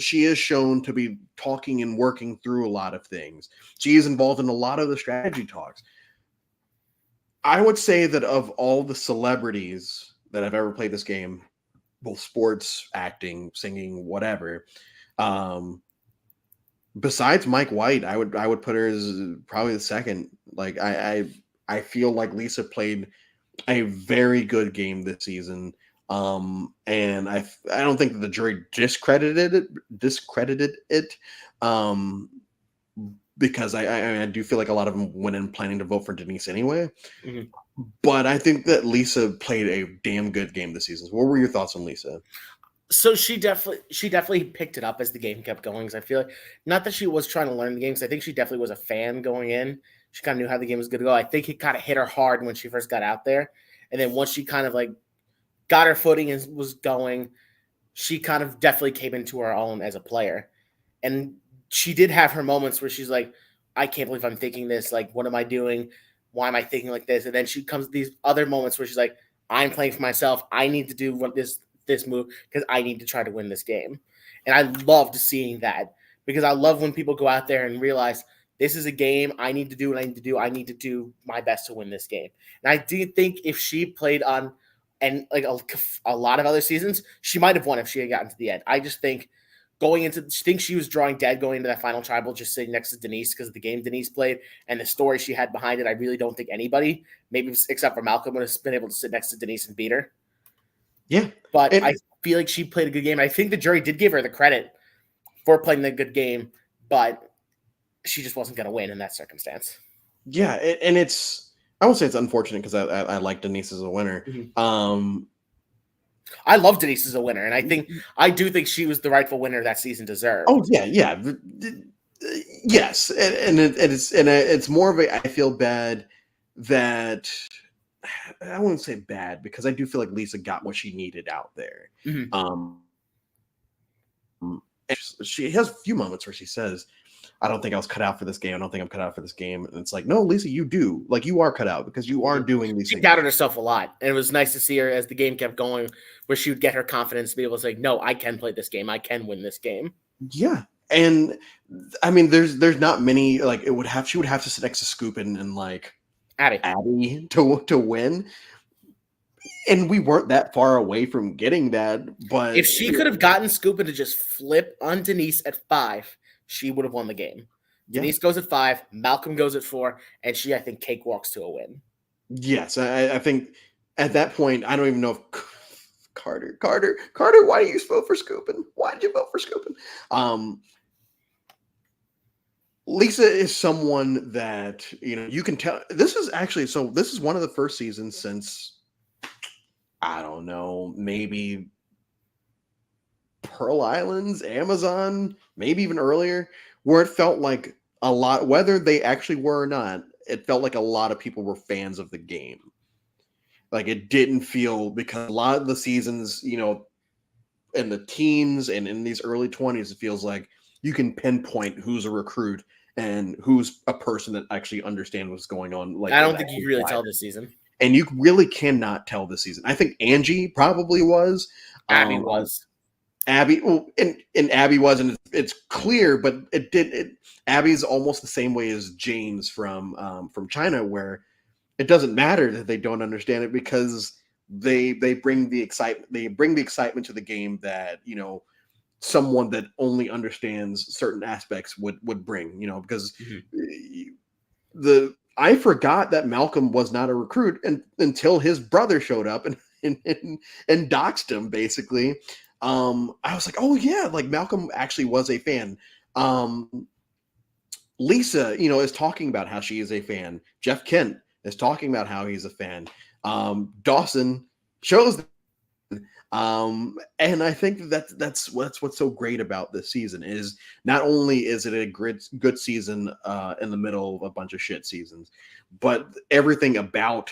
she is shown to be talking and working through a lot of things. She is involved in a lot of the strategy talks. I would say that of all the celebrities that have ever played this game, both sports, acting, singing, whatever, besides Mike White, I would put her as probably the second. Like I feel like Lisa played a very good game this season, and I don't think that the jury discredited it, because I do feel like a lot of them went in planning to vote for Denise anyway. But I think that Lisa played a damn good game this season. What were your thoughts on Lisa? So she definitely picked it up as the game kept going. Because I feel like, not that she was trying to learn the games, I think she definitely was a fan going in. She kind of knew how the game was going to go. I think it kind of hit her hard when she first got out there, and then once she kind of like got her footing and was going, she kind of definitely came into her own as a player. And she did have her moments where she's like, I can't believe I'm thinking this. Like, what am I doing? Why am I thinking like this? And then she comes to these other moments where she's like, I'm playing for myself. I need to do this move because I need to try to win this game. And I loved seeing that, because I love when people go out there and realize this is a game. I need to do what I need to do. I need to do my best to win this game. And I do think if she played on and like a lot of other seasons, she might have won if she had gotten to the end. I just think she was drawing dead going into that final tribal, just sitting next to Denise because of the game Denise played and the story she had behind it. I really don't think anybody, maybe except for Malcolm, would have been able to sit next to Denise and beat her. Yeah. But I feel like she played a good game. I think the jury did give her the credit for playing the good game, but she just wasn't going to win in that circumstance. Yeah, and it's I won't say it's unfortunate because I like Denise as a winner. Mm-hmm. I love Denise as a winner, and I do think she was the rightful winner that season deserved. Oh yeah. Yes, it's more of a. I feel bad that I wouldn't say bad because I do feel like Lisa got what she needed out there. Mm-hmm. Um, she has a few moments where she says, "I don't think I was cut out for this game. I don't think I'm cut out for this game." And it's like, no, Lisa, you do. Like you are cut out because you are doing these She things. doubted herself a lot, and it was nice to see her as the game kept going, where she would get her confidence to be able to say, "No, I can play this game. I can win this game." Yeah, and I mean, there's not many like she would have to sit next to Scoop and like Abby to win, and we weren't that far away from getting that. But If she could have gotten Scoopin to just flip on Denise at 5, she would have won the game. yeah. Denise goes at 5, Malcolm goes at 4, and she, I think, cakewalks to a win. Yes, I think at that point, I don't even know if Carter, why do you vote for Scoopin? Why did you vote for Scoopin? Lisa is someone that you can tell. This is one of the first seasons since I don't know, maybe Pearl Islands, Amazon, maybe even earlier, where it felt like a lot, whether they actually were or not, it felt like a lot of people were fans of the game. Like it didn't feel because a lot of the seasons, in the teens and in these early 20s, it feels like you can pinpoint who's a recruit and who's a person that actually understands what's going on. Like I don't think you can really tell this season. And you really cannot tell this season. I think Angie probably was. Abby was. Abby, well, and Abby was, and it's clear, but Abby's almost the same way as James from China, where it doesn't matter that they don't understand it because they bring the excitement. They bring the excitement to the game that someone that only understands certain aspects would bring. Because I forgot that Malcolm was not a recruit until his brother showed up and doxed him basically. I was like, oh yeah, like Malcolm actually was a fan. Lisa, is talking about how she is a fan. Jeff Kent is talking about how he's a fan. Dawson shows and I think that's what's so great about this season is not only is it a good season in the middle of a bunch of shit seasons, but everything about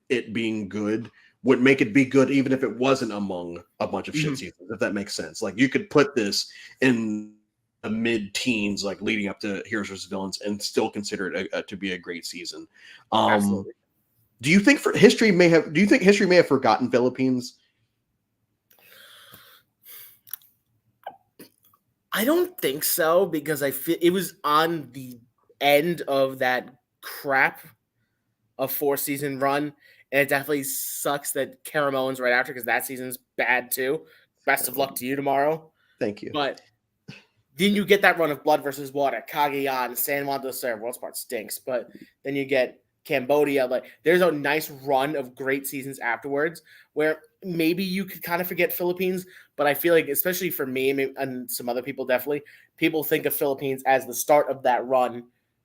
it being good would make it be good even if it wasn't among a bunch of shit seasons, if that makes sense. Like you could put this in the mid-teens, like leading up to Heroes vs. Villains, and still consider it to be a great season. Absolutely. Do you think history may have forgotten Philippines? I don't think so because I feel it was on the end of that crap of 4-season run, and it definitely sucks that Caramelon's right after because that season's bad too. Best of luck to you tomorrow. Thank you. But then you get that run of Blood versus Water, Cagayan, San Juan del Sur. World's part stinks, but then you get Cambodia. Like there's a nice run of great seasons afterwards where maybe you could kind of forget Philippines, but I feel like especially for me and some other people, definitely people think of Philippines as the start of that run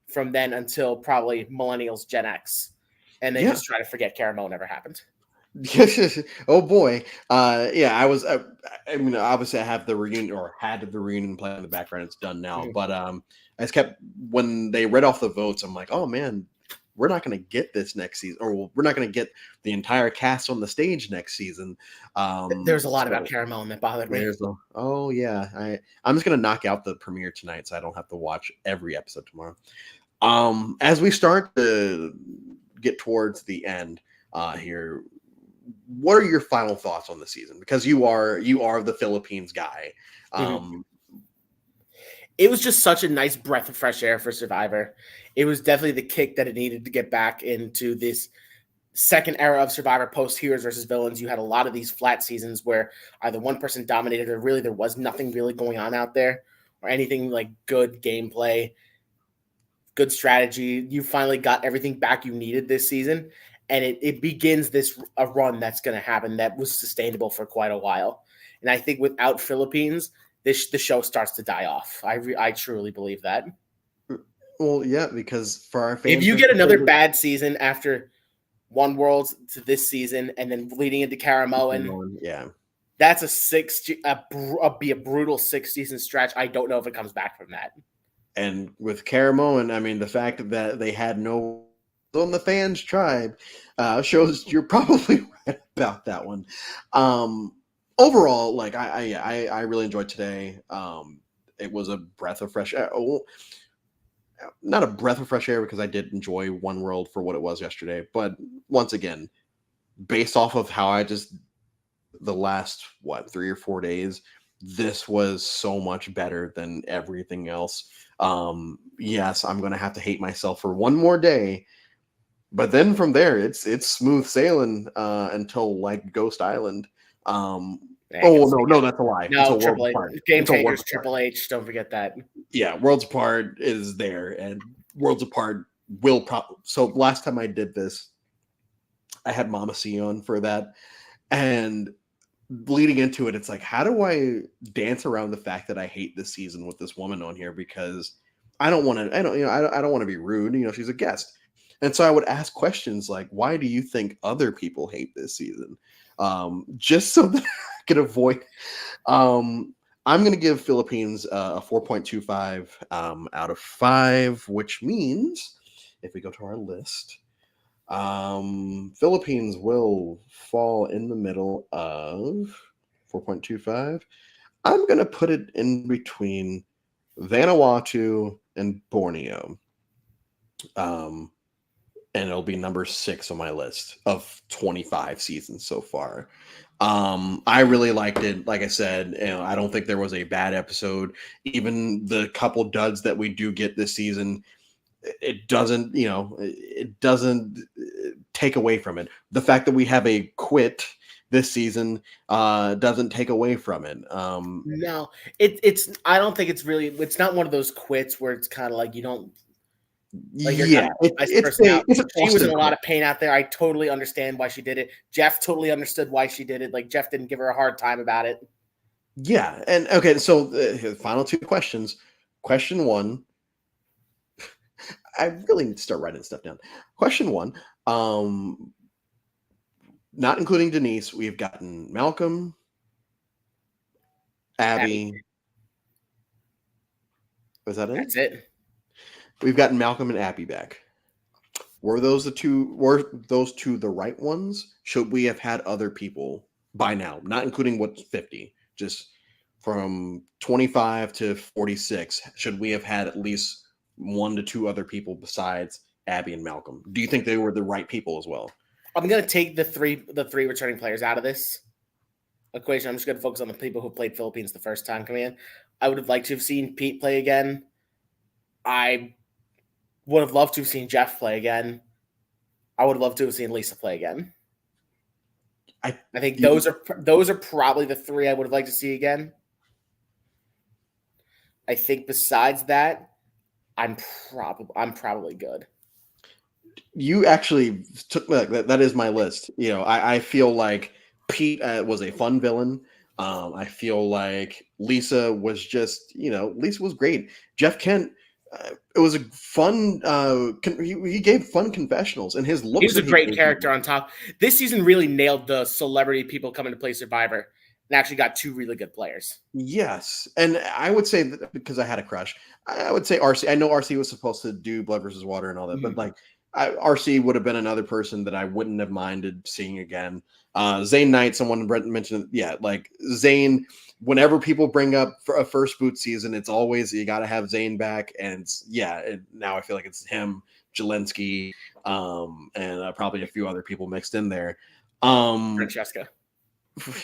from then until probably millennials, Gen X, and they just try to forget Caramel never happened. Oh boy. Yeah, I was I mean obviously I have the reunion or had the reunion play in the background. It's done now. But I just kept when they read off the votes, I'm like, oh man, we're not going to get this next season, or we're not going to get the entire cast on the stage next season. There's a lot about Caramel that bothered me. Oh yeah, I'm just going to knock out the premiere tonight, so I don't have to watch every episode tomorrow. As we start to get towards the end here, what are your final thoughts on the season? Because you are the Philippines guy. It was just such a nice breath of fresh air for Survivor. It was definitely the kick that it needed to get back into this second era of Survivor post Heroes versus Villains. You had a lot of these flat seasons where either one person dominated or really there was nothing really going on out there or anything like good gameplay, good strategy. You finally got everything back you needed this season. And it begins a run that's going to happen that was sustainable for quite a while. And I think without Philippines, the show starts to die off. I truly believe that. Well, yeah, because for our fans, If you get another bad season after One World to this season and then leading into Karamoan, yeah, that's be a brutal 6 season stretch. I don't know if it comes back from that. and with Karamoan, I mean, the fact that they had no on the fans tribe shows you're probably right about that one. Overall, like I really enjoyed today. It was a breath of fresh air. Oh, not a breath of fresh air because I did enjoy One World for what it was yesterday, but once again, based off of how I just the last 3 or 4 days, this was so much better than everything else. Yes, I'm gonna have to hate myself for one more day, but then from there it's smooth sailing until like Ghost Island. No, that's a lie. No, Until Triple Worlds H, Apart. Game Until Changers, Worlds Apart. Triple H. Don't forget that. Yeah, Worlds Apart is there, and Worlds Apart will probably. So last time I did this, I had Mama C on for that, and leading into it, it's like, how do I dance around the fact that I hate this season with this woman on here? Because I don't want to. I don't want to be rude. She's a guest, and so I would ask questions like, "Why do you think other people hate this season?" Just so that I could avoid. I'm going to give Philippines a 4.25 out of 5, which means if we go to our list, Philippines will fall in the middle of 4.25. I'm going to put it in between Vanuatu and Borneo. And it'll be number 6 on my list of 25 seasons so far. I really liked it. Like I said, I don't think there was a bad episode. Even the couple duds that we do get this season, it doesn't take away from it. The fact that we have a quit this season doesn't take away from it. No, it's. I don't think it's really. It's not one of those quits where it's kind of like you don't. Like you're kind of she was in a lot of pain out there. I totally understand why she did it. Jeff totally understood why she did it. Like Jeff didn't give her a hard time about it. Yeah, and okay, so the final 2 questions. Question 1. I really need to start writing stuff down. Question 1. Not including Denise, we've gotten Malcolm, Abby. Was that it? That's it. We've gotten Malcolm and Abby back. Were those two the right ones? Should we have had other people by now? Not including what's 50, just from 25 to 46. Should we have had at least 1 to 2 other people besides Abby and Malcolm? Do you think they were the right people as well? I'm gonna take the three returning players out of this equation. I'm just gonna focus on the people who played Philippines the first time coming in. I would have liked to have seen Pete play again. I would have loved to have seen Jeff play again. I would have loved to have seen Lisa play again. I think those are probably the 3 I would have liked to see again. I think besides that, I'm probably good. You actually took that is my list. I feel like Pete was a fun villain. I feel like Lisa was just, Lisa was great. Jeff Kent, it was a fun. He gave fun confessionals, and his looks. He was a great character on top. This season really nailed the celebrity people coming to play Survivor, and actually got 2 really good players. Yes, and I would say that because I had a crush, I would say RC. I know RC was supposed to do Blood versus Water and all that, but like RC would have been another person that I wouldn't have minded seeing again. Zane Knight, someone mentioned, like Zane. Whenever people bring up for a first boot season, it's always you got to have Zane back, and now I feel like it's him, Jelensky, and probably a few other people mixed in there. Francesca.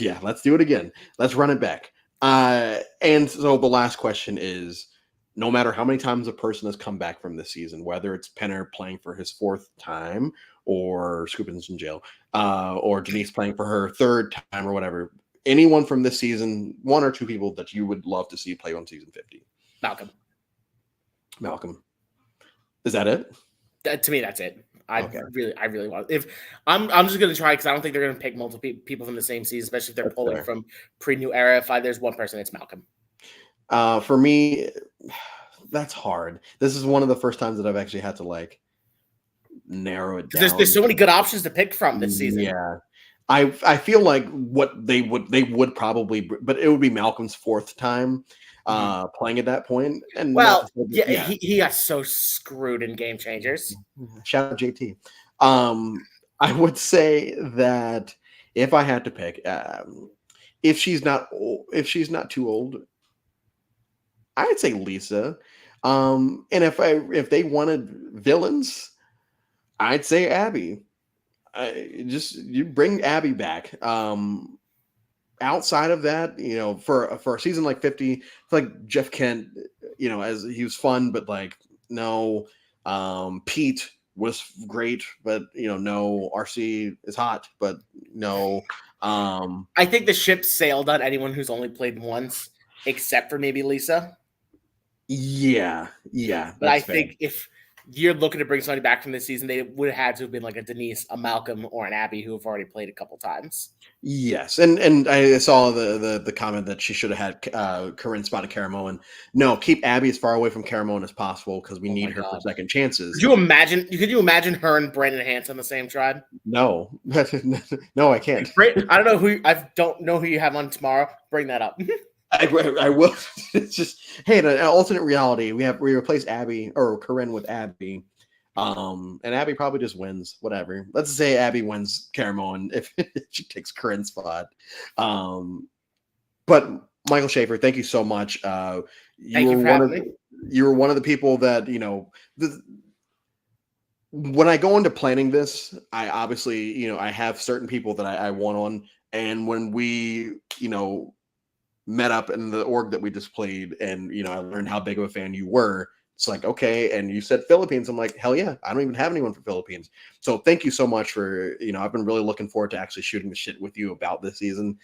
Yeah, let's do it again. Let's run it back. And so the last question is, no matter how many times a person has come back from this season, whether it's Penner playing for his 4th time or Scoopin's in jail, or Denise playing for her 3rd time or whatever, anyone from this season, 1 or 2 people that you would love to see play on season 50? Malcolm. Is that it? To me, that's it. I really want. If I'm just gonna try because I don't think they're gonna pick multiple people from the same season, especially if they're pulling from pre-new era. If there's one person, it's Malcolm. For me, That's hard. This is one of the first times that I've actually had to like narrow it down. There's so many good options to pick from this season. Yeah. I feel like what they would probably, but it would be Malcolm's fourth time playing at that point. And well, he got so screwed in Game Changers. Shout out JT. I would say that if I had to pick, if she's not too old, I'd say Lisa. And if they wanted villains, I'd say Abby. You bring Abby back. Outside of that, for a season like 50, like Jeff Kent, as he was fun, but like no. Pete was great, but no. RC is hot, but no. I think the ship sailed on anyone who's only played once, except for maybe Lisa. Yeah. But I think if you're looking to bring somebody back from this season, they would have had to have been like a Denise, a Malcolm, or an Abby who have already played a couple times. Yes, and I saw the comment that she should have had Corinne spotted Caramoan. No, keep Abby as far away from Caramoan as possible because we need her for second chances. Could you imagine her and Brandon Hance on the same tribe? No, no, I can't. I don't know who you have on tomorrow. Bring that up. I will. It's just an alternate reality. We replace Abby or Corinne with Abby, and Abby probably just wins. Whatever. Let's say Abby wins Caramoan if she takes Corinne's spot. But Michael Schaefer, thank you so much. You were one of the people that when I go into planning this, I obviously I have certain people that I want on, and when we met up in the org that we just played, and I learned how big of a fan you were. It's like, okay, and you said Philippines. I'm like, hell yeah, I don't even have anyone for Philippines. So thank you so much for I've been really looking forward to actually shooting the shit with you about this season.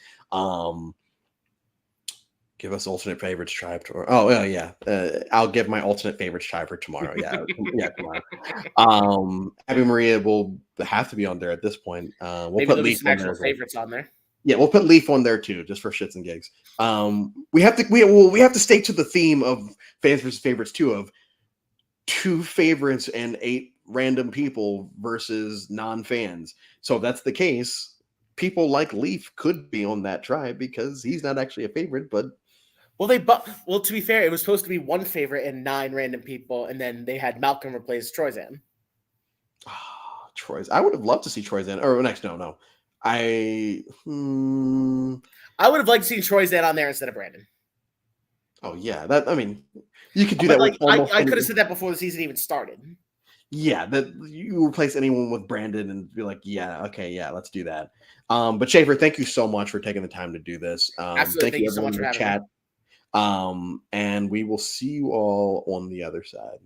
Give us alternate favorites tribe tomorrow. Oh yeah. I'll give my alternate favorites tribe for tomorrow. Yeah, tomorrow. Abby Maria will have to be on there at this point. We'll Maybe put Leaf some actual favorites on there. Yeah, we'll put Leaf on there too, just for shits and gigs. We have to stick to the theme of fans versus favorites too, of 2 favorites and 8 random people versus non-fans. So if that's the case, people like Leaf could be on that tribe because he's not actually a favorite, but to be fair, it was supposed to be 1 favorite and 9 random people, and then they had Malcolm replace Troyzan. I would have loved to see Troyzan. Or next, no. I would have liked to see Troyzan on there instead of Brandon. Oh yeah, you could do that. Like I could have said that before the season even started. Yeah, that you replace anyone with Brandon and be like, yeah, okay, yeah, let's do that. But Schaefer, thank you so much for taking the time to do this. Absolutely, thank you so much for having me. And we will see you all on the other side.